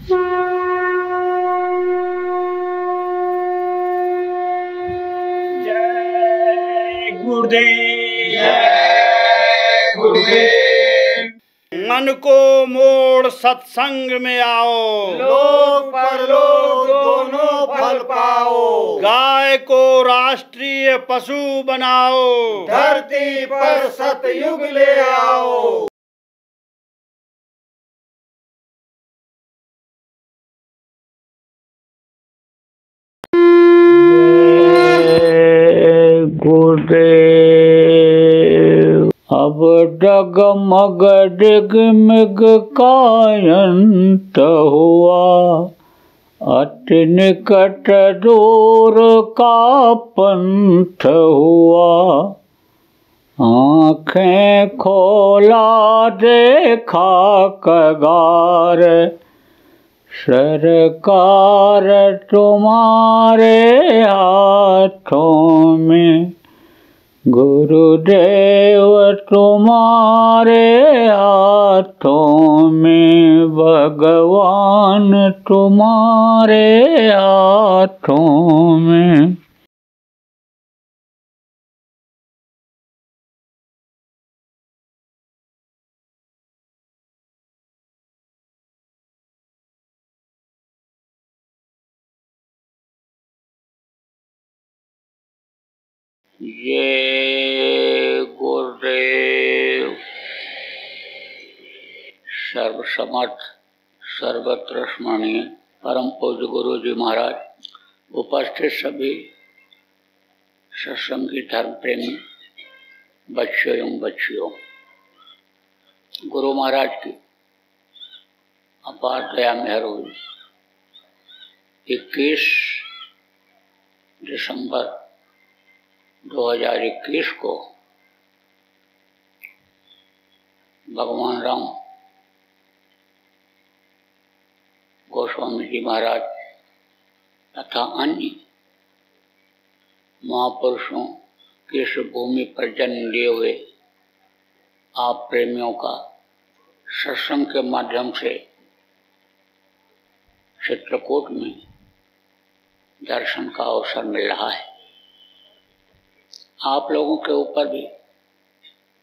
जय गुरुदेव, जय गुरुदेव। मन को मोड़ सत्संग में आओ, लोक परलोक दोनों फल पाओ। गाय को राष्ट्रीय पशु बनाओ, धरती पर सतयुग ले आओ। गुरुदेव। अब डगमग डिगमिग कायंत हुआ, अति निकट दूर का पंथ हुआ। आँखें खोला देखा कगार, सरकार तुम्हारे हाथों में, गुरुदेव तुम्हारे हाथों में, भगवान तुम्हारे हाथों में। ये गुरुदेव। सर्वसमर्थ सर्वत्र स्मरणीय परम पूज्य गुरु जी महाराज, उपस्थित सभी सत्संगी धर्म प्रेमी बच्चों एवं बच्चियों, गुरु महाराज की अपार दया मेहर हुई। 21 दिसंबर 2021 को भगवान राम गोस्वामी जी महाराज तथा अन्य महापुरुषों की इस भूमि पर जन्म लिए हुए आप प्रेमियों का सत्संग के माध्यम से चित्रकूट में दर्शन का अवसर मिल रहा है। आप लोगों के ऊपर भी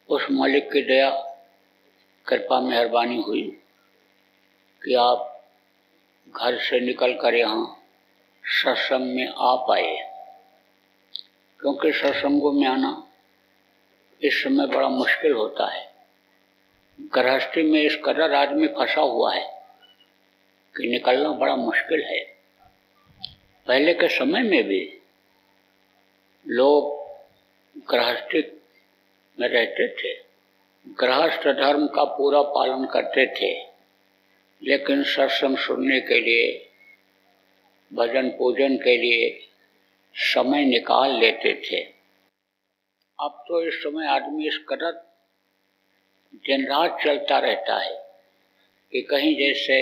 उस मालिक की दया कृपा मेहरबानी हुई कि आप घर से निकलकर यहाँ सत्संग में आ पाए, क्योंकि सत्संगों में आना इस समय बड़ा मुश्किल होता है। गृहस्थी में इस कदर आदमी फंसा हुआ है कि निकलना बड़ा मुश्किल है। पहले के समय में भी लोग गृहस्थी में रहते थे, गृहस्थ धर्म का पूरा पालन करते थे, लेकिन सत्संग सुनने के लिए, भजन पूजन के लिए समय निकाल लेते थे। अब तो इस समय आदमी इस कदर दिन रात चलता रहता है कि कहीं जैसे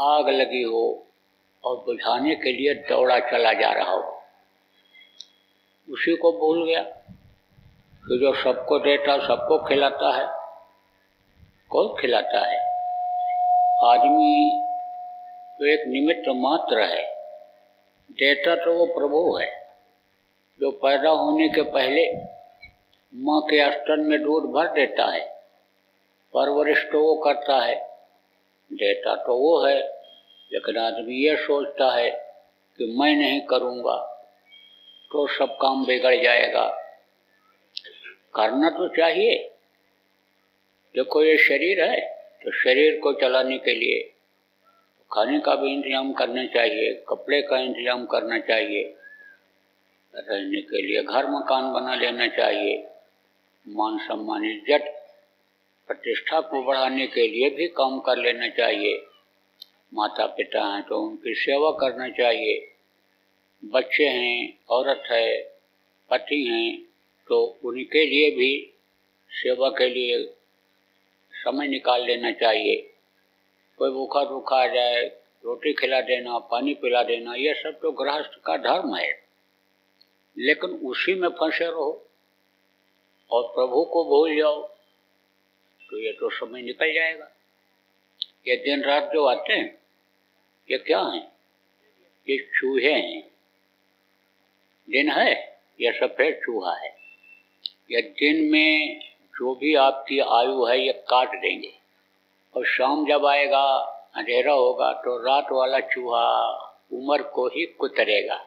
आग लगी हो और बुझाने के लिए दौड़ा चला जा रहा हो। उसी को भूल गया कि जो सबको देता सबको खिलाता है। कौन खिलाता है? आदमी तो एक निमित्त मात्र है, देता तो वो प्रभु है, जो पैदा होने के पहले माँ के स्तन में दूध भर देता है। परवरिश तो वो करता है, देता तो वो है, लेकिन आदमी ये सोचता है कि मैं नहीं करूँगा तो सब काम बिगड़ जाएगा। करना तो चाहिए। देखो ये शरीर है, तो शरीर को चलाने के लिए खाने का भी इंतजाम करना चाहिए, कपड़े का इंतजाम करना चाहिए, रहने के लिए घर मकान बना लेना चाहिए, मान सम्मान इज्जत प्रतिष्ठा को बढ़ाने के लिए भी काम कर लेना चाहिए। माता पिता हैं तो उनकी सेवा करना चाहिए, बच्चे हैं, औरत है, पति हैं तो उनके लिए भी सेवा के लिए समय निकाल लेना चाहिए। कोई भूखा भूखा आ जाए, रोटी खिला देना, पानी पिला देना, ये सब तो गृहस्थ का धर्म है। लेकिन उसी में फंसे रहो और प्रभु को भूल जाओ तो ये तो समय निकल जाएगा। ये दिन रात जो आते हैं ये क्या है? ये चूहे हैं। दिन है, यह सफेद चूहा है। यह दिन में जो भी आपकी आयु है ये काट देंगे, और शाम जब आएगा, अंधेरा होगा, तो रात वाला चूहा उम्र को ही कुतरेगा,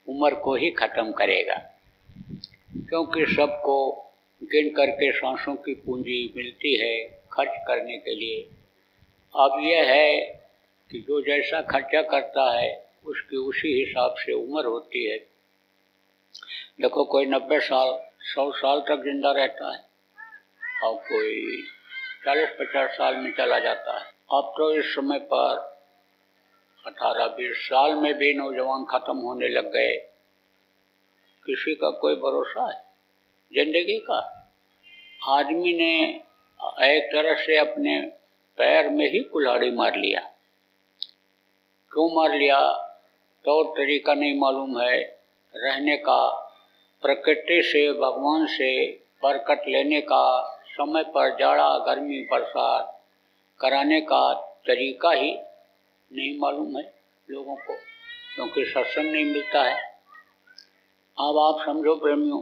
उम्र को ही खत्म करेगा। क्योंकि सबको गिन करके सांसों की पूंजी मिलती है खर्च करने के लिए। अब यह है कि जो जैसा खर्चा करता है उसकी उसी हिसाब से उम्र होती है। देखो, कोई 90 साल 100 साल तक जिंदा रहता है, और कोई 40-50 साल में चला जाता है। अब तो इस समय पर 18-20 साल में भी नौजवान खत्म होने लग गए। किसी का कोई भरोसा है जिंदगी का? आदमी ने एक तरह से अपने पैर में ही कुल्हाड़ी मार लिया। क्यों मार लिया? तौर तरीका नहीं मालूम है रहने का, प्रकृति से, भगवान से बरकत लेने का, समय पर जाड़ा गर्मी बरसात कराने का तरीका ही नहीं मालूम है लोगों को, क्योंकि सत्संग नहीं मिलता है। अब आप समझो प्रेमियों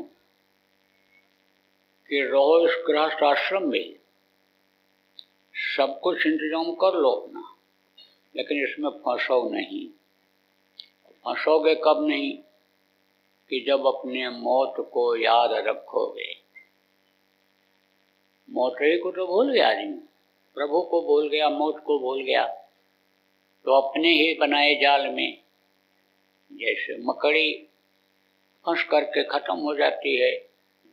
कि रहो इस गृहस्थ आश्रम में, सब कुछ इंतजाम कर लो अपना, लेकिन इसमें फंसो नहीं। फंसोगे कब नहीं? कि जब अपने मौत को याद रखोगे। मौत ही को तो भूल गया आदमी, प्रभु को भूल गया, मौत को भूल गया, तो अपने ही बनाए जाल में जैसे मकड़ी फंस करके खत्म हो जाती है,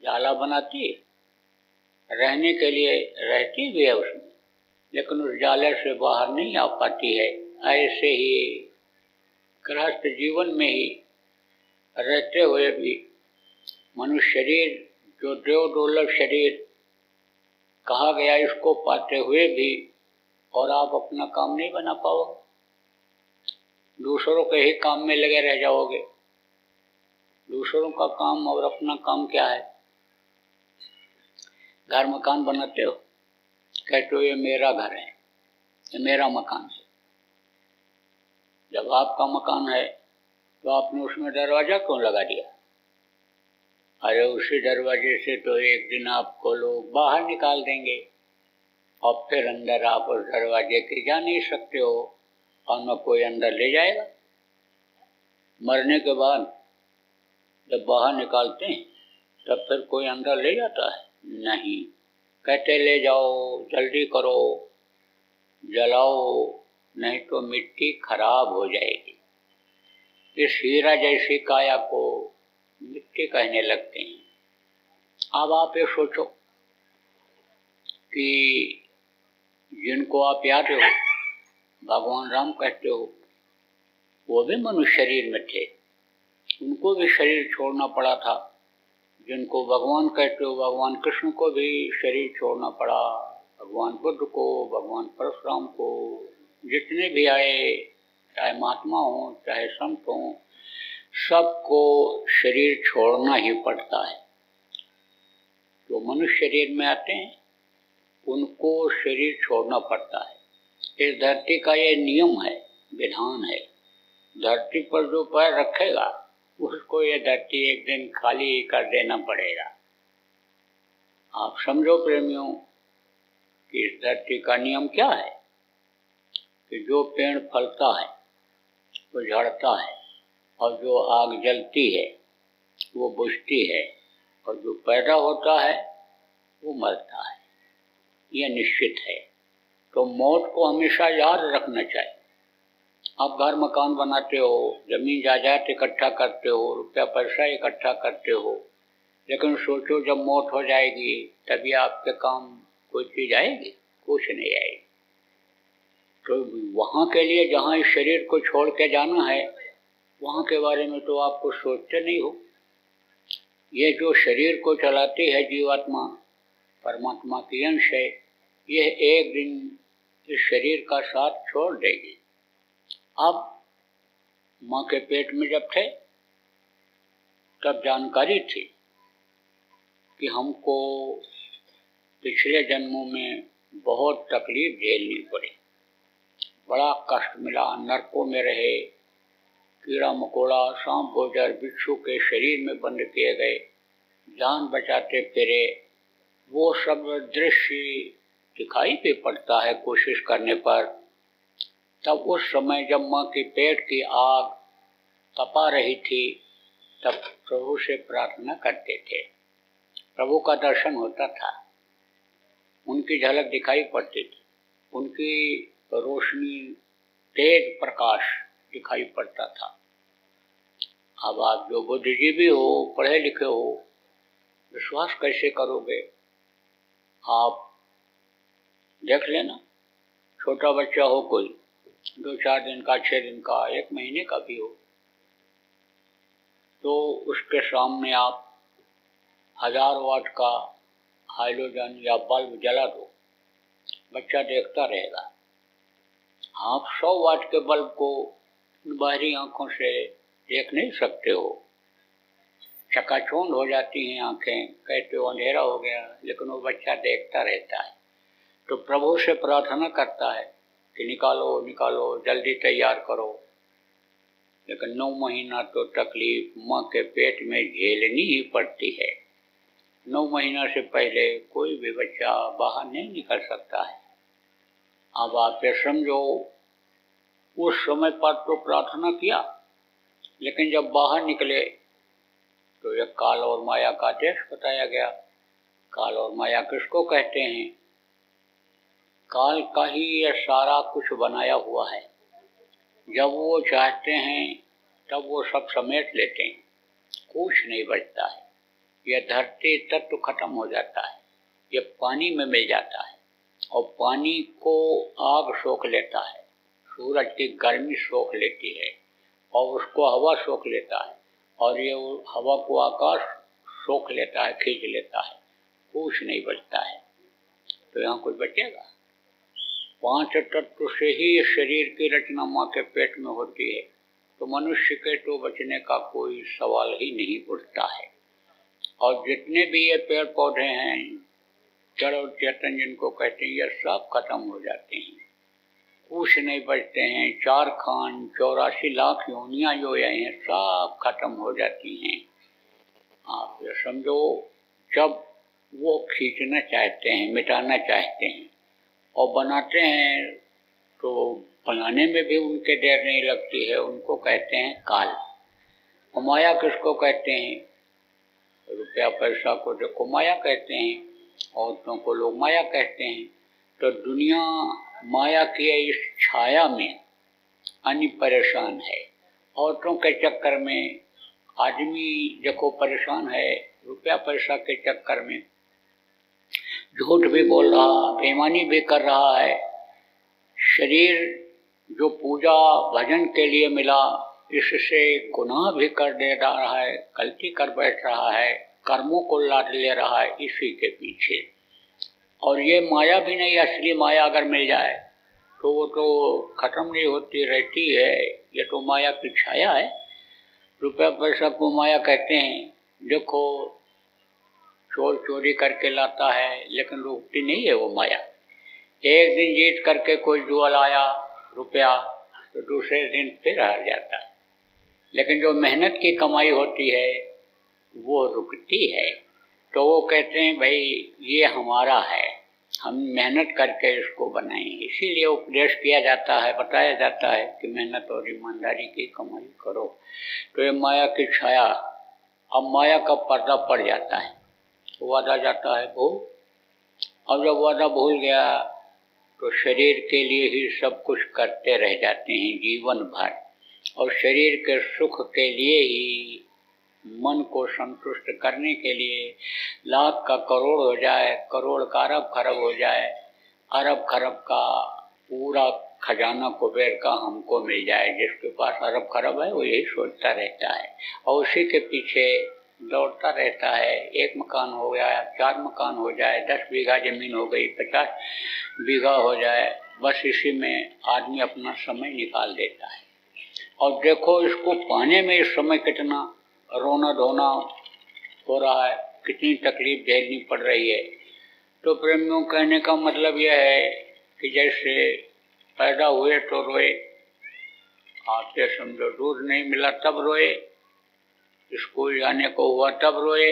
जाला बनाती है, रहने के लिए रहती भी है उसमें, लेकिन उस जाले से बाहर नहीं आ पाती है। ऐसे ही गृहस्थ जीवन में ही रहते हुए भी मनुष्य शरीर, जो देव दुर्लभ शरीर कहा गया, इसको पाते हुए भी और आप अपना काम नहीं बना पाओगे, दूसरों के ही काम में लगे रह जाओगे। दूसरों का काम और अपना काम क्या है? घर मकान बनाते हो, कहते हो ये मेरा घर है, ये मेरा मकान है। जब आपका मकान है तो आपने उसमें दरवाजा क्यों लगा दिया? अरे उसी दरवाजे से तो एक दिन आपको लोग बाहर निकाल देंगे, और फिर अंदर आप उस दरवाजे के जा नहीं सकते हो, और न कोई अंदर ले जाएगा। मरने के बाद जब बाहर निकालते हैं तब फिर कोई अंदर ले जाता है? नहीं, कहते ले जाओ, जल्दी करो, जलाओ, नहीं तो मिट्टी खराब हो जाएगी। इस हीरा जैसी काया को मिट्टी कहने लगते हैं। अब आप ये सोचो कि जिनको आप याद हो, भगवान राम कहते हो, वो भी मनुष्य शरीर में थे, उनको भी शरीर छोड़ना पड़ा था। जिनको भगवान कहते हो, भगवान कृष्ण को भी शरीर छोड़ना पड़ा, भगवान बुद्ध को, भगवान परशुराम को, जितने भी आए, चाहे महात्मा हो चाहे संत हो, सबको शरीर छोड़ना ही पड़ता है। जो मनुष्य शरीर में आते हैं उनको शरीर छोड़ना पड़ता है। इस धरती का ये नियम है, विधान है। धरती पर जो पैर रखेगा उसको ये धरती एक दिन खाली कर देना पड़ेगा। आप समझो प्रेमियों कि इस धरती का नियम क्या है कि जो पेड़ फलता है वो झड़ता है, और जो आग जलती है वो बुझती है, और जो पैदा होता है वो मरता है। ये निश्चित है। तो मौत को हमेशा याद रखना चाहिए। आप घर मकान बनाते हो, जमीन जायदाद इकट्ठा करते हो, रुपया पैसा इकट्ठा करते हो, लेकिन सोचो जब मौत हो जाएगी तभी आपके काम कोई चीज आएगी? कुछ नहीं आएगी। तो वहाँ के लिए जहाँ इस शरीर को छोड़ के जाना है, वहाँ के बारे में तो आप कुछ सोचते नहीं हो। ये जो शरीर को चलाती है जीवात्मा, परमात्मा की अंश है, यह एक दिन इस शरीर का साथ छोड़ देगी। अब माँ के पेट में जब थे तब जानकारी थी कि हमको पिछले जन्मों में बहुत तकलीफ झेलनी पड़ी, बड़ा कष्ट मिला, नरकों में रहे, कीड़ा मकोड़ा, सांप गोजर, बिच्छू के शरीर में बंद किए गए, जान बचाते फिरे। वो सब दृश्य दिखाई भी पड़ता है कोशिश करने पर। तब उस समय जब माँ के पेट की आग तपा रही थी, तब प्रभु से प्रार्थना करते थे। प्रभु का दर्शन होता था, उनकी झलक दिखाई पड़ती थी, उनकी रोशनी, तेज प्रकाश दिखाई पड़ता था। अब आप जो बुद्धिजीवी हो, पढ़े लिखे हो, विश्वास कैसे करोगे? आप देख लेना, छोटा बच्चा हो, कोई 2-4 दिन का, 6 दिन का, 1 महीने का भी हो, तो उसके सामने आप 1000 वाट का हाइड्रोजन या बल्ब जला दो, बच्चा देखता रहेगा। आप 100 वाट के बल्ब को बाहरी आंखों से देख नहीं सकते हो, चकाचौंध हो जाती हैं आंखें, कहते हो अंधेरा हो गया, लेकिन वो बच्चा देखता रहता है। तो प्रभु से प्रार्थना करता है कि निकालो निकालो, जल्दी तैयार करो। लेकिन 9 महीना तो तकलीफ माँ के पेट में झेलनी ही पड़ती है। 9 महीना से पहले कोई भी बच्चा बाहर नहीं निकल सकता है। अब आप ये समझो, उस समय पर तो प्रार्थना किया, लेकिन जब बाहर निकले तो यह काल और माया का देश बताया गया। काल और माया किसको कहते हैं? काल का ही यह सारा कुछ बनाया हुआ है। जब वो चाहते हैं तब वो सब समेट लेते हैं, कुछ नहीं बचता है। यह धरती तत्व खत्म हो जाता है, यह पानी में मिल जाता है, और पानी को आग सोख लेता है, सूरज की गर्मी सोख लेती है, और उसको हवा सोख लेता है, और ये हवा को आकाश सोख लेता है, खींच लेता है, कुछ नहीं बचता है। तो यहाँ कुछ बचेगा? 5 तत्व से ही शरीर की रचना माँ के पेट में होती है, तो मनुष्य के तो बचने का कोई सवाल ही नहीं उठता है। और जितने भी ये पेड़ पौधे हैं, जड़ और चेतन जिनको कहते हैं, ये सब खत्म हो जाते हैं, कुछ नहीं बचते हैं। 4 खान 84 लाख योनियां जो हैं, सब खत्म हो जाती हैं। आप ये समझो, जब वो खींचना चाहते हैं, मिटाना चाहते हैं और बनाते हैं, तो बनाने में भी उनके देर नहीं लगती है। उनको कहते हैं काल। और माया किसको कहते हैं? रुपया पैसा को देखो माया कहते हैं, औरतों को लोग माया कहते हैं। तो दुनिया माया की इस छाया में अन्य परेशान है। औरतों के चक्कर में आदमी देखो परेशान है, रुपया पैसा के चक्कर में झूठ भी बोल रहा, बेईमानी भी कर रहा है। शरीर जो पूजा भजन के लिए मिला, इससे गुनाह भी कर दे रहा है, गलती कर बैठ रहा है, कर्मों को लाद ले रहा है इसी के पीछे। और ये माया भी नहीं, असली माया अगर मिल जाए तो वो तो खत्म नहीं होती, रहती है। ये तो माया की छाया है। रुपया पैसा को माया कहते हैं। देखो, चोर चोरी करके लाता है, लेकिन रुकती नहीं है वो माया। एक दिन जीत करके कोई जुआ लाया रुपया, तो दूसरे दिन फिर हार जाता है। लेकिन जो मेहनत की कमाई होती है वो रुकती है। तो वो कहते हैं भाई ये हमारा है, हम मेहनत करके इसको बनाएंगे। इसीलिए उपदेश किया जाता है, बताया जाता है कि मेहनत और ईमानदारी की कमाई करो। तो ये माया की छाया, अब माया का पर्दा पड़ जाता है, वादा जाता है भूल। अब जब वादा भूल गया तो शरीर के लिए ही सब कुछ करते रह जाते हैं जीवन भर, और शरीर के सुख के लिए ही, मन को संतुष्ट करने के लिए लाख का करोड़ हो जाए, करोड़ का अरब खरब हो जाए, अरब खरब का पूरा खजाना कुबेर का हमको मिल जाए। जिसके पास अरब खरब है वो यही सोचता रहता है और उसी के पीछे दौड़ता रहता है। 1 मकान हो गया, 4 मकान हो जाए, 10 बीघा जमीन हो गई, 50 बीघा हो जाए, बस इसी में आदमी अपना समय निकाल देता है। और देखो इसको पाने में इस समय कितना रोना धोना हो रहा है, कितनी तकलीफ झेलनी पड़ रही है। तो प्रेमियों कहने का मतलब यह है कि जैसे पैदा हुए तो रोए, आप ये समझो दूध नहीं मिला तब रोए, स्कूल जाने को हुआ तब रोए,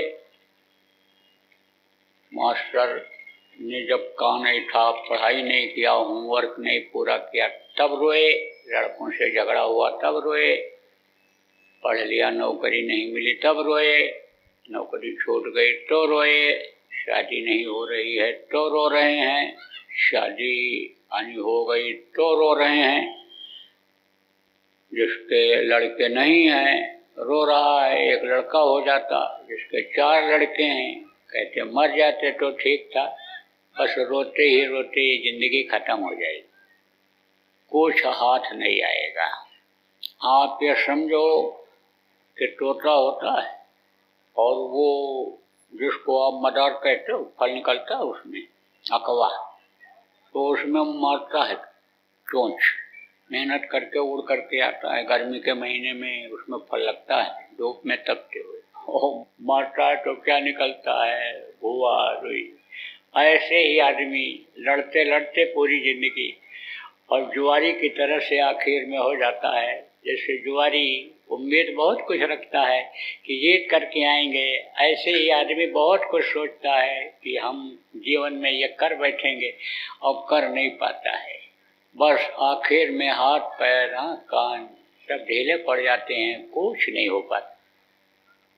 मास्टर ने जब काम नहीं था, पढ़ाई नहीं किया, होमवर्क नहीं पूरा किया तब रोए, लड़कों से झगड़ा हुआ तब रोए, पढ़ लिया नौकरी नहीं मिली तब रोए, नौकरी छूट गई तो रोए, शादी नहीं हो रही है तो रो रहे हैं, शादी आनी हो गई तो रो रहे हैं, जिसके लड़के नहीं हैं रो रहा है, एक लड़का हो जाता, जिसके 4 लड़के हैं कहते मर जाते तो ठीक था, बस रोते ही जिंदगी खत्म हो जाएगी, कुछ हाथ नहीं आएगा। आप ये समझो कि तोता होता है और वो जिसको आप मदार कहते हो, फल निकलता है उसमें अकवा, तो उसमें मारता है चोंच, मेहनत करके उड़ करके आता है, गर्मी के महीने में उसमें फल लगता है धूप में तपते हुए, और मारता है तो क्या निकलता है, भुआ रुई। ऐसे ही आदमी लड़ते लड़ते पूरी जिंदगी और जुआरी की तरह से आखिर में हो जाता है। जैसे जुआरी उम्मीद बहुत कुछ रखता है कि जीत करके आएंगे, ऐसे ही आदमी बहुत कुछ सोचता है कि हम जीवन में ये कर बैठेंगे और कर नहीं पाता है, बस आखिर में हाथ पैर आँख कान सब ढीले पड़ जाते हैं, कुछ नहीं हो पाता।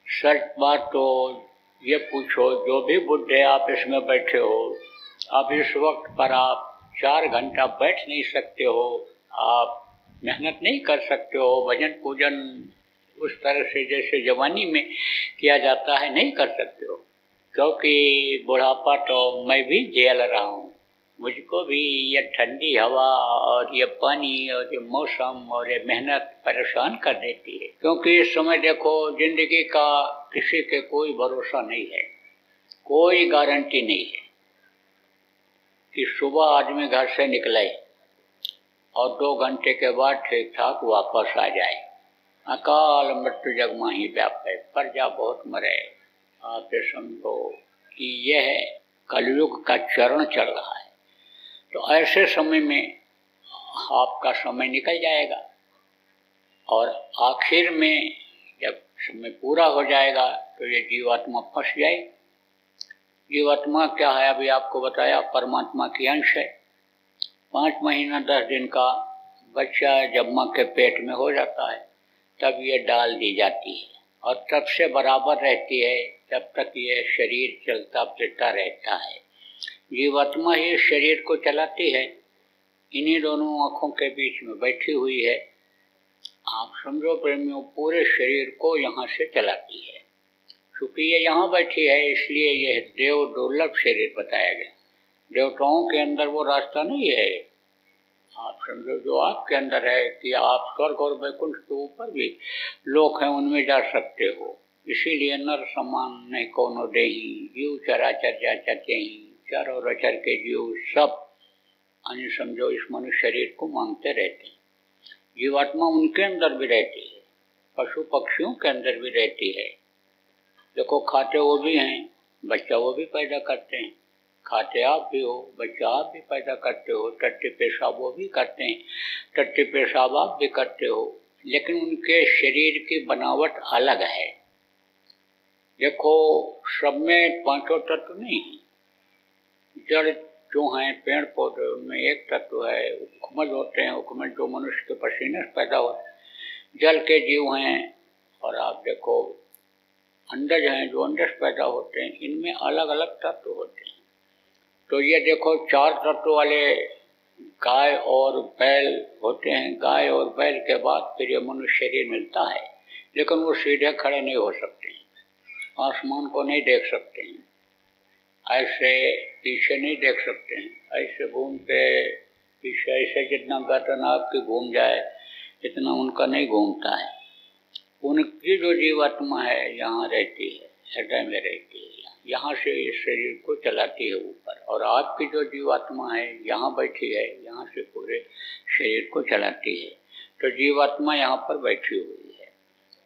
सच बात तो ये पूछो, जो भी बुढ़े आप इसमें बैठे हो, अब इस वक्त पर आप 4 घंटा बैठ नहीं सकते हो, आप मेहनत नहीं कर सकते हो, भजन पूजन उस तरह से जैसे जवानी में किया जाता है नहीं कर सकते हो, क्योंकि बुढ़ापा तो मैं भी झेल रहा हूँ, मुझको भी ये ठंडी हवा और ये पानी और ये मौसम और ये मेहनत परेशान कर देती है। क्योंकि इस समय देखो जिंदगी का किसी के कोई भरोसा नहीं है, कोई गारंटी नहीं है कि सुबह आदमी घर से निकले और 2 घंटे के बाद ठीक ठाक वापस आ जाए। अकाल मृत्यु जग माही व्यापे, प्रजा बहुत मरे। आप ये समझो कि यह कलयुग का चरण चल रहा है, तो ऐसे समय में आपका समय निकल जाएगा और आखिर में जब समय पूरा हो जाएगा तो ये जीवात्मा फंस जाएगी। जीवात्मा क्या है, अभी आपको बताया, परमात्मा की अंश है। 5 महीना 10 दिन का बच्चा जब माँ के पेट में हो जाता है तब ये डाल दी जाती है और तब से बराबर रहती है जब तक ये शरीर चलता फिरता रहता है। जीवात्मा ही शरीर को चलाती है, इन्हीं दोनों आँखों के बीच में बैठी हुई है। आप समझो प्रेमियों, पूरे शरीर को यहाँ से चलाती है। क्योंकि ये यहाँ बैठी है इसलिए यह देव दुर्लभ शरीर बताया गया। देवताओं के अंदर वो रास्ता नहीं है, आप समझो जो आपके अंदर है कि आप स्वर्ग और वैकुंठ के ऊपर भी लोक हैं उनमें जा सकते हो। इसीलिए नर समान नहीं कोनो देही, जीव चराचर जा चचेही, चारों रचर के जीव सब अन्य समझो इस मनुष्य शरीर को मांगते रहते हैं। जीवात्मा उनके अंदर भी रहती है, पशु पक्षियों के अंदर भी रहती है। देखो खाते वो भी हैं, बच्चा वो भी पैदा करते हैं, खाते आप भी हो, बच्चा आप भी पैदा करते हो, टट्टी पेशाब वो भी करते हैं, टट्टी पेशाब आप भी करते हो, लेकिन उनके शरीर की बनावट अलग है। देखो सब में 5 तत्व नहीं है, जड़ जो हैं पेड़ पौधे उनमें एक तत्व है, उखमज होते हैं, उखमज जो मनुष्य के पसीने से पैदा होते हैं। जल के जीव हैं और आप देखो अंडज हैं जो अंडज पैदा होते हैं, इनमें अलग अलग तत्व होते हैं। तो ये देखो 4 तत्व वाले गाय और बैल होते हैं। गाय और बैल के बाद फिर ये मनुष्य शरीर मिलता है, लेकिन वो सीधे खड़े नहीं हो सकते, आसमान को नहीं देख सकते हैं, ऐसे पीछे नहीं देख सकते हैं, ऐसे घूम के पीछे ऐसे जितना गर्दन आपकी घूम जाए इतना उनका नहीं घूमता है। उनकी जो जीवात्मा है यहाँ रहती है, हृदय में रहती है, यहाँ से इस शरीर को चलाती है ऊपर, और आपकी जो जीवात्मा है यहाँ बैठी है, यहाँ से पूरे शरीर को चलाती है। तो जीवात्मा यहाँ पर बैठी हुई है,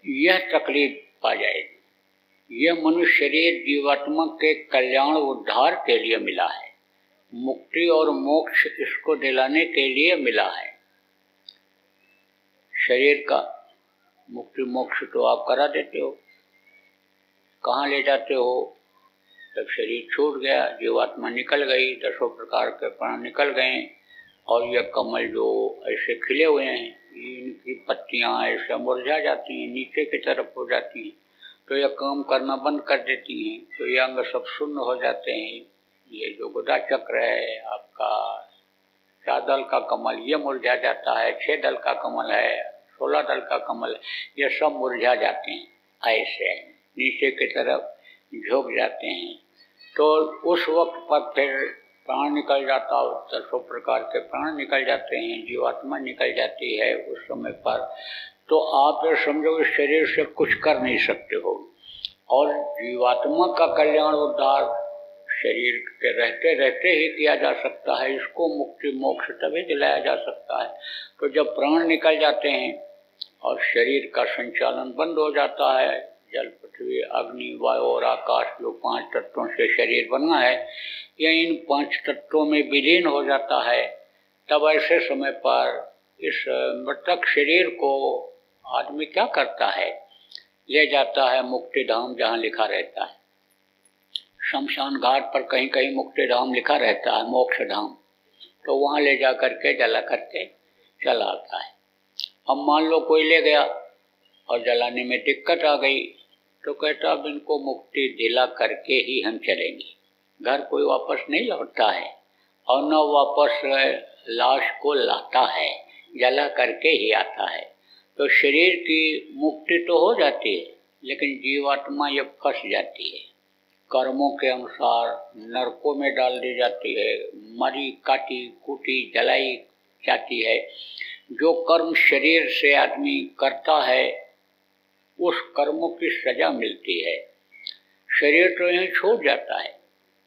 यह तकलीफ आ जाएगी। यह मनुष्य शरीर जीवात्मा के कल्याण उद्धार के लिए मिला है, मुक्ति और मोक्ष इसको दिलाने के लिए मिला है। शरीर का मुक्ति मोक्ष तो आप करा देते हो, कहाँ ले जाते हो? जब शरीर छूट गया, जीवात्मा निकल गई, 10 प्रकार के प्राण निकल गए और ये कमल जो ऐसे खिले हुए हैं, इनकी पत्तियां ऐसे मुरझा जाती हैं, नीचे की तरफ हो जाती हैं, तो यह काम करना बंद कर देती हैं, तो ये अंग सब शून्य हो जाते हैं। ये जो गुदा चक्र है आपका, 4 दल का कमल ये मुरझा जाता है, 6 दल का कमल है, 16 दल का कमल, ये सब मुरझा जाते हैं, ऐसे नीचे की तरफ झुक जाते हैं। तो उस वक्त पर फिर प्राण निकल जाता है, 10 प्रकार के प्राण निकल जाते हैं, जीवात्मा निकल जाती है उस समय पर। तो आप ये समझो इस शरीर से कुछ कर नहीं सकते हो, और जीवात्मा का कल्याण उद्धार शरीर के रहते रहते ही किया जा सकता है। इसको मुक्ति मोक्ष तभी दिलाया जा सकता है। तो जब प्राण निकल जाते हैं और शरीर का संचालन बंद हो जाता है, जल पृथ्वी अग्नि वायु और आकाश जो 5 तत्वों से शरीर बना है, यह इन 5 तत्वों में विलीन हो जाता है, तब ऐसे समय पर इस मृतक शरीर को आदमी क्या करता है? ले जाता है मुक्ति धाम, जहाँ लिखा रहता है शमशान घाट पर कहीं कहीं मुक्ति धाम लिखा रहता है, मोक्ष धाम, तो वहाँ ले जा करके जला करके चला आता है। अब मान लो कोई ले गया और जलाने में दिक्कत आ गई, तो कहता अब इनको मुक्ति दिला करके ही हम चलेंगे। घर कोई वापस नहीं लौटता है और न वापस लाश को लाता है, जला करके ही आता है। तो शरीर की मुक्ति तो हो जाती है, लेकिन जीवात्मा ये फंस जाती है, कर्मों के अनुसार नरकों में डाल दी जाती है, मरी काटी कूटी जलाई जाती है। जो कर्म शरीर से आदमी करता है उस कर्मों की सजा मिलती है। शरीर तो यहीं छूट जाता है,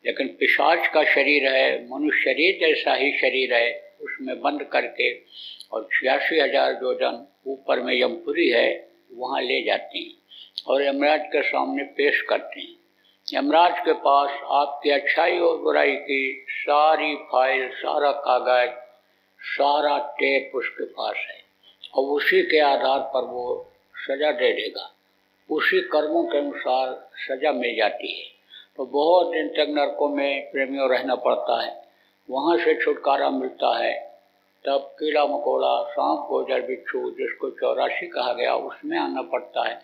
लेकिन पिशाच का शरीर है, मनुष्य शरीर जैसा ही शरीर है, उसमें बंद करके और 86,000 योजन ऊपर में यमपुरी है, वहाँ ले जाते हैं और यमराज के सामने पेश करते हैं। यमराज के पास आपकी अच्छाई और बुराई की सारी फाइल, सारा कागज, सारा टेप उसके पास है और उसी के आधार पर वो सजा दे देगा। उसी कर्मों के अनुसार सजा मिल जाती है। तो बहुत दिन तक नरकों में प्रेमियों रहना पड़ता है, वहाँ से छुटकारा मिलता है। तब कीड़ा मकोड़ा, सांप गोजर बिच्छू, जिसको 84 कहा गया, उसमें आना पड़ता है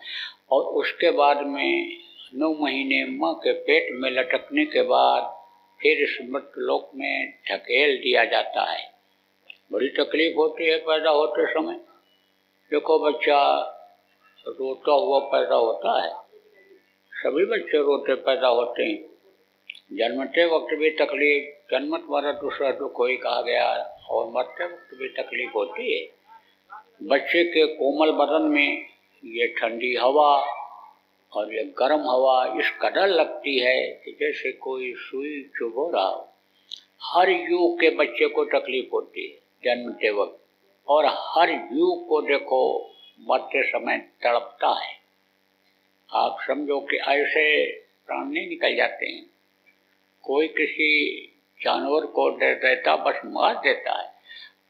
और उसके बाद में 9 महीने माँ के पेट में लटकने के बाद फिर इस मृत्यु लोक में ढकेल दिया जाता है। बड़ी तकलीफ होती है पैदा होते समय। देखो बच्चा रोता हुआ पैदा होता है, सभी बच्चे रोते पैदा होते हैं। जन्मते वक्त भी तकलीफ, जन्मत वाला दूसरा दुख कोई कहा गया, और मरते वक्त भी तकलीफ होती है। बच्चे के कोमल बदन में ये ठंडी हवा और ये गर्म हवा इस कदर लगती है कि जैसे कोई सुई चुभो रहा हो। हर युग के बच्चे को तकलीफ होती है जन्मते वक्त, और हर युग को देखो मरते समय तड़पता है। आप समझो कि ऐसे प्राण नहीं निकल जाते हैं। कोई किसी जानवर को दे देता, बस मार देता है,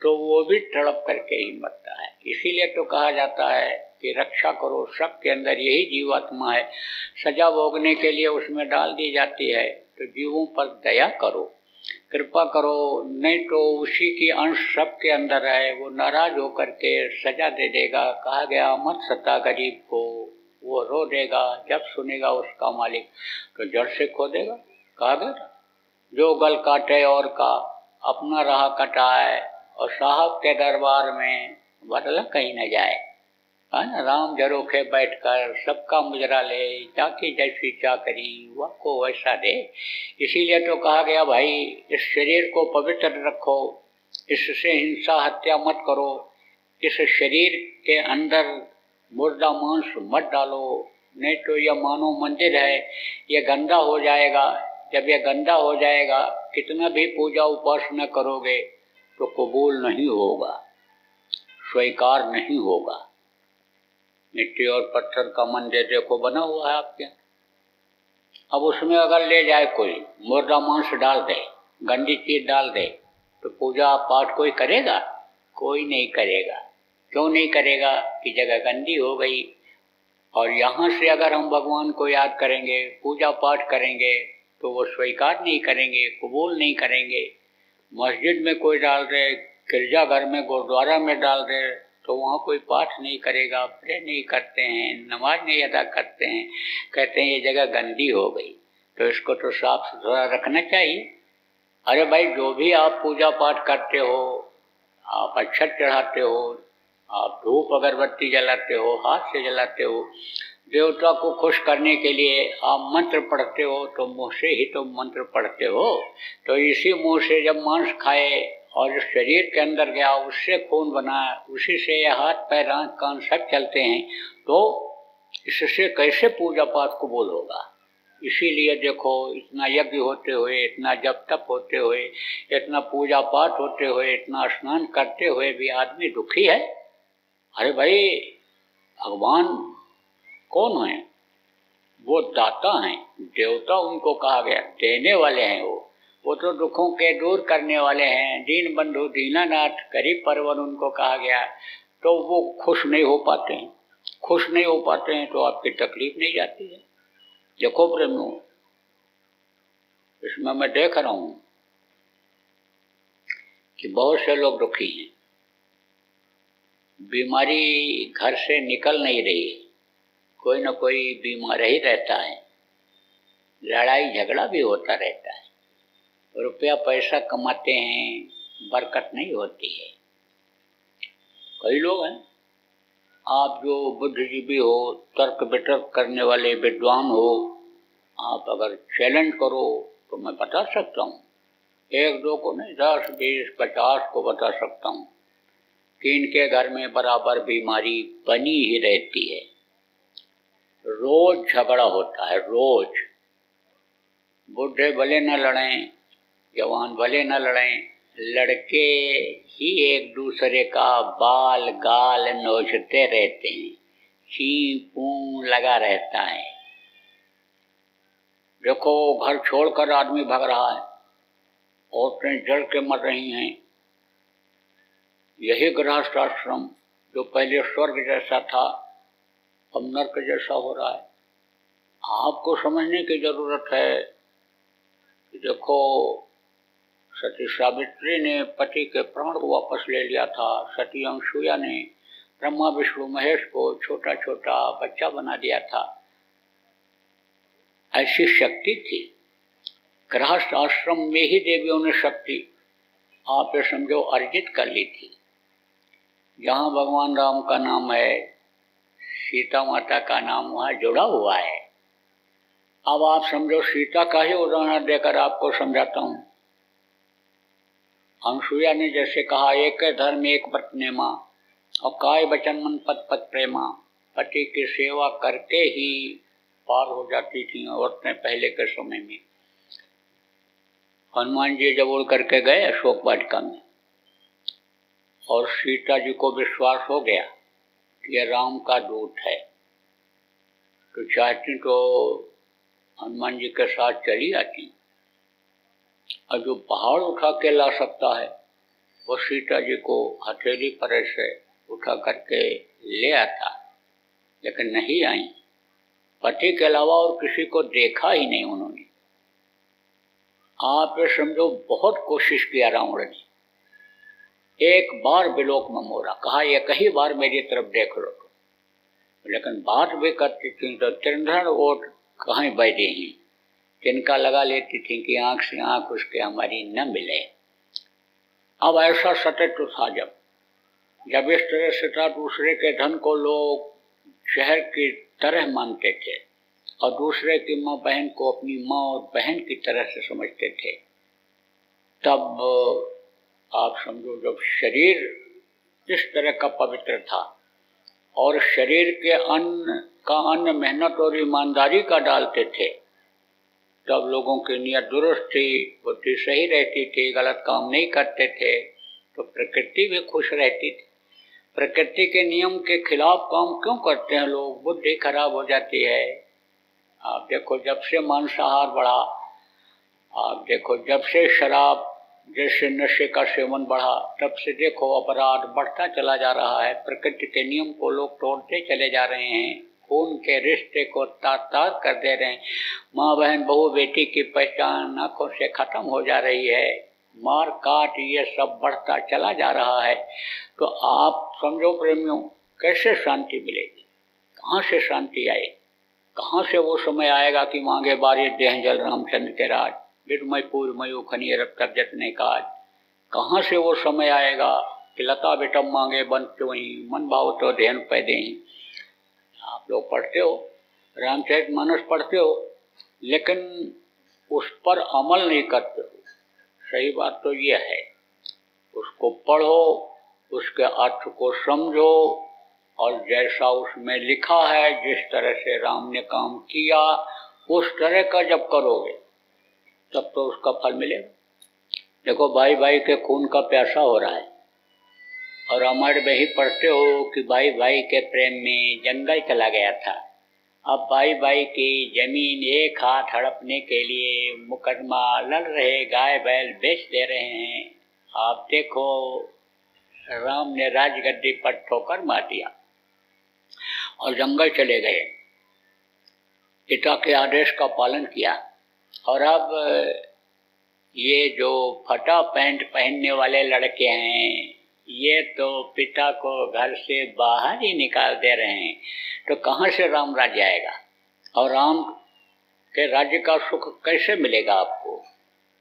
तो वो भी तड़प करके ही मरता है। इसीलिए तो कहा जाता है कि रक्षा करो, सबके अंदर यही जीवात्मा है, सजा भोगने के लिए उसमें डाल दी जाती है। तो जीवों पर दया करो, कृपा करो, नहीं तो उसी की अंश सबके अंदर है, वो नाराज होकर के सजा दे देगा। कहा गया मत सता गरीब को, वो रो देगा, जब सुनेगा उसका मालिक तो जड़ से खो देगा। कहा गया जो गल काटे और का अपना राह कटाए, और साहब के दरबार में बदला कहीं न जाए। है ना, राम झरोखे बैठकर सबका मुजरा ले, जाके जैसी चाकरी वह को वैसा दे। इसीलिए तो कहा गया भाई इस शरीर को पवित्र रखो, इससे हिंसा हत्या मत करो, इस शरीर के अंदर मुर्दा मांस मत डालो, नहीं तो यह मानो मंदिर है, ये गंदा हो जाएगा। जब यह गंदा हो जाएगा, कितना भी पूजा उपासना करोगे तो कबूल नहीं होगा, स्वीकार नहीं होगा। मिट्टी और पत्थर का मंदिर देखो बना हुआ है आपके, अब उसमें अगर ले जाए कोई मुर्दा मांस डाल दे, गंदी चीज डाल दे तो पूजा पाठ कोई करेगा? कोई नहीं करेगा। क्यों नहीं करेगा? कि जगह गंदी हो गई। और यहाँ से अगर हम भगवान को याद करेंगे, पूजा पाठ करेंगे, तो वो स्वीकार नहीं करेंगे, कबूल नहीं करेंगे। मस्जिद में कोई डाल दे, गिरजाघर में, गुरुद्वारा में डाल दे, तो वहाँ कोई पाठ नहीं करेगा, प्रे नहीं करते हैं, नमाज नहीं अदा करते हैं, कहते हैं ये जगह गंदी हो गई, तो इसको तो साफ सुथरा रखना चाहिए। अरे भाई, जो भी आप पूजा पाठ करते हो, आप अक्षत चढ़ाते हो, आप धूप अगरबत्ती जलाते हो, हाथ से जलाते हो, देवता को खुश करने के लिए आप मंत्र पढ़ते हो, तो मुँह से ही तो मंत्र पढ़ते हो। तो इसी मुँह से जब मांस खाए और जो शरीर के अंदर गया, उससे खून बना, उसी से हाथ पैर आँख कान सब चलते हैं, तो इससे कैसे पूजा पाठ कबूल होगा? इसीलिए देखो, इतना यज्ञ होते हुए, इतना जप तप होते हुए, इतना पूजा पाठ होते हुए, इतना स्नान करते हुए भी आदमी दुखी है। अरे भाई, भगवान कौन है? वो दाता हैं, देवता उनको कहा गया, देने वाले हैं। वो तो दुखों के दूर करने वाले हैं, दीन बंधु दीनानाथ गरीब परवर उनको कहा गया। तो वो खुश नहीं हो पाते हैं। खुश नहीं हो पाते हैं तो आपकी तकलीफ नहीं जाती है। देखो प्रेमियों, इसमें मैं देख रहा हूं कि बहुत से लोग दुखी हैं, बीमारी घर से निकल नहीं रही, कोई ना कोई बीमार ही रहता है, लड़ाई झगड़ा भी होता रहता है, रुपया पैसा कमाते हैं, बरकत नहीं होती है। कई लोग हैं, आप जो बुद्धिजीवी हो, तर्क वितर्क करने वाले विद्वान हो, आप अगर चैलेंज करो तो मैं बता सकता हूँ, एक दो को नहीं, 10 20 50 को बता सकता हूँ कि इनके घर में बराबर बीमारी बनी ही रहती है। रोज झगड़ा होता है, रोज। बूढ़े भले न लड़ें, जवान भले न लड़ें, लड़के ही एक दूसरे का बाल गाल नोचते रहते हैं, ची पू लगा रहता है। देखो, घर छोड़कर आदमी भाग रहा है, औरतें जल के मर रही हैं। यही गृहस्थ आश्रम जो पहले स्वर्ग जैसा था, अब नर्क जैसा हो रहा है। आपको समझने की जरूरत है कि देखो, सती सावित्री ने पति के प्राण को वापस ले लिया था, सती अनसुईया ने ब्रह्मा विष्णु महेश को छोटा छोटा बच्चा बना दिया था। ऐसी शक्ति थी। गृहस्थ आश्रम में ही देवियों ने शक्ति, आप ये समझो, अर्जित कर ली थी। जहाँ भगवान राम का नाम है, सीता माता का नाम वहाँ जुड़ा हुआ है। अब आप समझो, सीता का ही उदाहरण देकर आपको समझाता हूँ। अनसुईया ने जैसे कहा, एक धर्म एक व्रत नेमा, और काय वचन मन पद पद प्रेमा, पति की सेवा करके ही पार हो जाती थी औरतें पहले के समय में। हनुमान जी जब उड़ करके गए अशोक वाटिका में, और सीता जी को विश्वास हो गया कि यह राम का दूत है, तो चाहती तो हनुमान जी के साथ चली आती, और जो पहाड़ उठा के ला सकता है वो सीता जी को हथेली पर से उठा करके ले आता, लेकिन नहीं आई। पति के अलावा और किसी को देखा ही नहीं उन्होंने। आप ये समझो, बहुत कोशिश किया रावण ने, एक बार विलोक में मोरा, कहा एक ही बार मेरी तरफ देख लो, लेकिन बात भी करती थी तो त्रिंधन वोट कहीं बैठे ही, तिनका लगा लेती थी कि आंख से आंख उसके हमारी न मिले। अब ऐसा सत्य था, जब इस तरह से था, दूसरे के धन को लोग शहर की तरह मानते थे और दूसरे की माँ बहन को अपनी माँ और बहन की तरह से समझते थे। तब आप समझो, जब शरीर इस तरह का पवित्र था और शरीर के अन्न मेहनत और ईमानदारी का डालते थे, तब लोगों की नियत दुरुस्त थी, बुद्धि सही रहती थी, गलत काम नहीं करते थे, तो प्रकृति भी खुश रहती थी। प्रकृति के नियम के खिलाफ काम क्यों करते हैं लोग? बुद्धि खराब हो जाती है। आप देखो, जब से मांसाहार बढ़ा, आप देखो, जब से शराब जैसे नशे का सेवन बढ़ा, तब से देखो अपराध बढ़ता चला जा रहा है। प्रकृति के नियम को लोग तोड़ते चले जा रहे हैं, खून के रिश्ते को तार-तार कर दे रहे हैं। माँ बहन बहू बेटी की पहचान आंखों से खत्म हो जा रही है। मार काट ये सब बढ़ता चला जा रहा है। तो आप समझो प्रेमियों, कैसे शांति मिलेगी? कहाँ से शांति आए? कहाँ से वो समय आएगा कि मांगे बारी देह जल रामचंद्र के राज, विरमय पूर्व मयू खनी रब तक जतने काज। कहाँ से वो समय आएगा कि लता बेटम मांगे बन तो वहीं, मन भाव तो ध्यान पे दें। आप लोग पढ़ते हो, रामचरितमानस पढ़ते हो, लेकिन उस पर अमल नहीं करते हो। सही बात तो ये है, उसको पढ़ो, उसके अर्थ को समझो, और जैसा उसमें लिखा है, जिस तरह से राम ने काम किया, उस तरह का जब करोगे तब तो उसका फल मिलेगा। देखो, भाई भाई के खून का प्यासा हो रहा है, और रामायण में ही पढ़ते हो कि भाई भाई के प्रेम में जंगल चला गया था। अब भाई भाई की जमीन एक हाथ हड़पने के लिए मुकदमा लड़ रहे, गाय बैल बेच दे रहे हैं। आप देखो, राम ने राजगद्दी पर ठोकर मार दिया और जंगल चले गए, पिता के आदेश का पालन किया। और अब ये जो फटा पैंट पहनने वाले लड़के हैं, ये तो पिता को घर से बाहर ही निकाल दे रहे हैं। तो कहाँ से राम राज्य आएगा? और राम के राज्य का सुख कैसे मिलेगा आपको?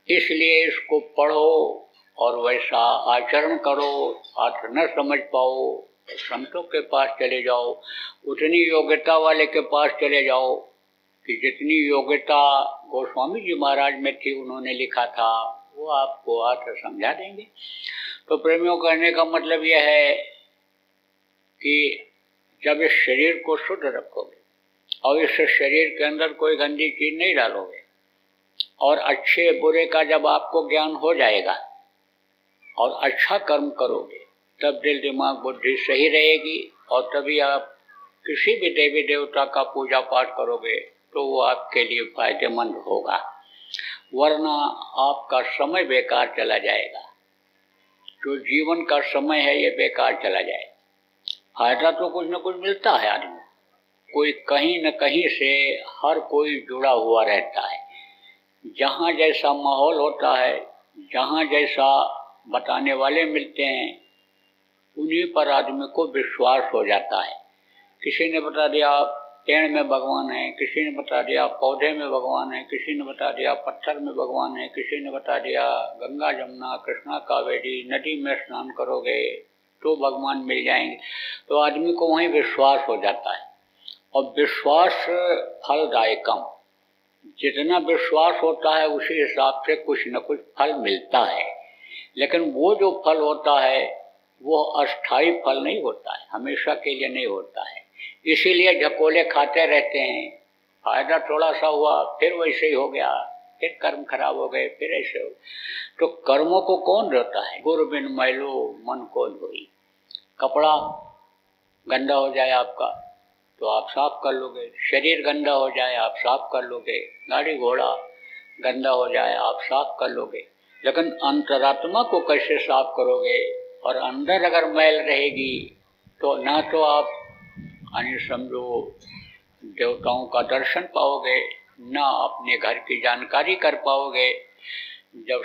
इसलिए इसको पढ़ो और वैसा आचरण करो। अर्थ न समझ पाओ तो संतों के पास चले जाओ, उतनी योग्यता वाले के पास चले जाओ कि जितनी योग्यता गोस्वामी जी महाराज में थी, उन्होंने लिखा था, वो आपको अर्थ समझा देंगे। तो प्रेमियों, कहने का मतलब यह है कि जब इस शरीर को शुद्ध रखोगे और इस शरीर के अंदर कोई गंदी चीज नहीं डालोगे, और अच्छे बुरे का जब आपको ज्ञान हो जाएगा और अच्छा कर्म करोगे, तब दिल दिमाग बुद्धि सही रहेगी, और तभी आप किसी भी देवी देवता का पूजा पाठ करोगे तो वो आपके लिए फायदेमंद होगा। वरना आपका समय बेकार चला जाएगा। जो जीवन का समय है ये बेकार चला जाए। फायदा तो कुछ न कुछ मिलता है आदमी, कोई कहीं न कहीं से हर कोई जुड़ा हुआ रहता है। जहाँ जैसा माहौल होता है, जहाँ जैसा बताने वाले मिलते हैं, उन्हीं पर आदमी को विश्वास हो जाता है। किसी ने बता दिया पेड़ में भगवान है, किसी ने बता दिया पौधे में भगवान है, किसी ने बता दिया पत्थर में भगवान है, किसी ने बता दिया गंगा जमुना कृष्णा कावेरी नदी में स्नान करोगे तो भगवान मिल जाएंगे। तो आदमी को वहीं विश्वास हो जाता है, और विश्वास फलदायकम। जितना विश्वास होता है उसी हिसाब से कुछ न कुछ फल मिलता है। लेकिन वो जो फल होता है वो अस्थायी फल नहीं होता है, हमेशा के लिए नहीं होता है। इसीलिए झकोले खाते रहते हैं। फायदा थोड़ा सा हुआ, फिर वैसे ही हो गया, फिर कर्म खराब हो गए, फिर ऐसे हो। तो कर्मों को कौन रोता है? गुरु बिन मैलो मन को धोई। कपड़ा गंदा हो जाए आपका तो आप साफ कर लोगे, शरीर गंदा हो जाए आप साफ कर लोगे, गाड़ी घोड़ा गंदा हो जाए आप साफ कर लोगे, लेकिन अंतरात्मा को कैसे साफ करोगे? और अंदर अगर मैल रहेगी तो ना तो आप समझो देवताओं का दर्शन पाओगे, ना अपने घर की जानकारी कर पाओगे। जब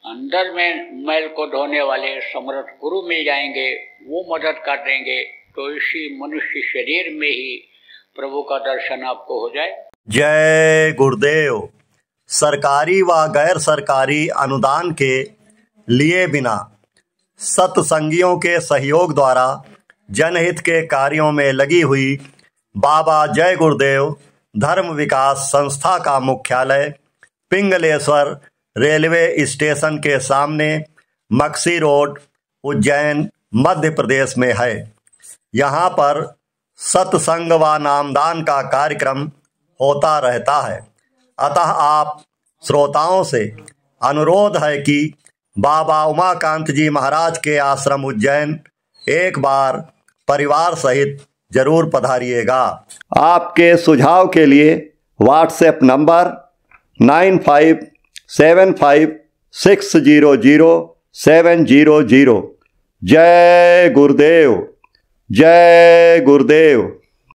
अंदर में मैल को धोने वाले समर्थ गुरु मिल जाएंगे, वो मदद कर देंगे, तो इसी मनुष्य शरीर में ही प्रभु का दर्शन आपको हो जाए। जय गुरुदेव। सरकारी व गैर सरकारी अनुदान के लिए बिना सत्संगियों के सहयोग द्वारा जनहित के कार्यों में लगी हुई बाबा जय गुरुदेव धर्म विकास संस्था का मुख्यालय पिंगलेश्वर रेलवे स्टेशन के सामने मक्सी रोड, उज्जैन, मध्य प्रदेश में है। यहाँ पर सत्संग व नामदान का कार्यक्रम होता रहता है। अतः आप श्रोताओं से अनुरोध है कि बाबा उमाकांत जी महाराज के आश्रम उज्जैन एक बार परिवार सहित जरूर पधारिएगा। आपके सुझाव के लिए व्हाट्सएप नंबर 75600700। जय गुरुदेव, जय गुरुदेव।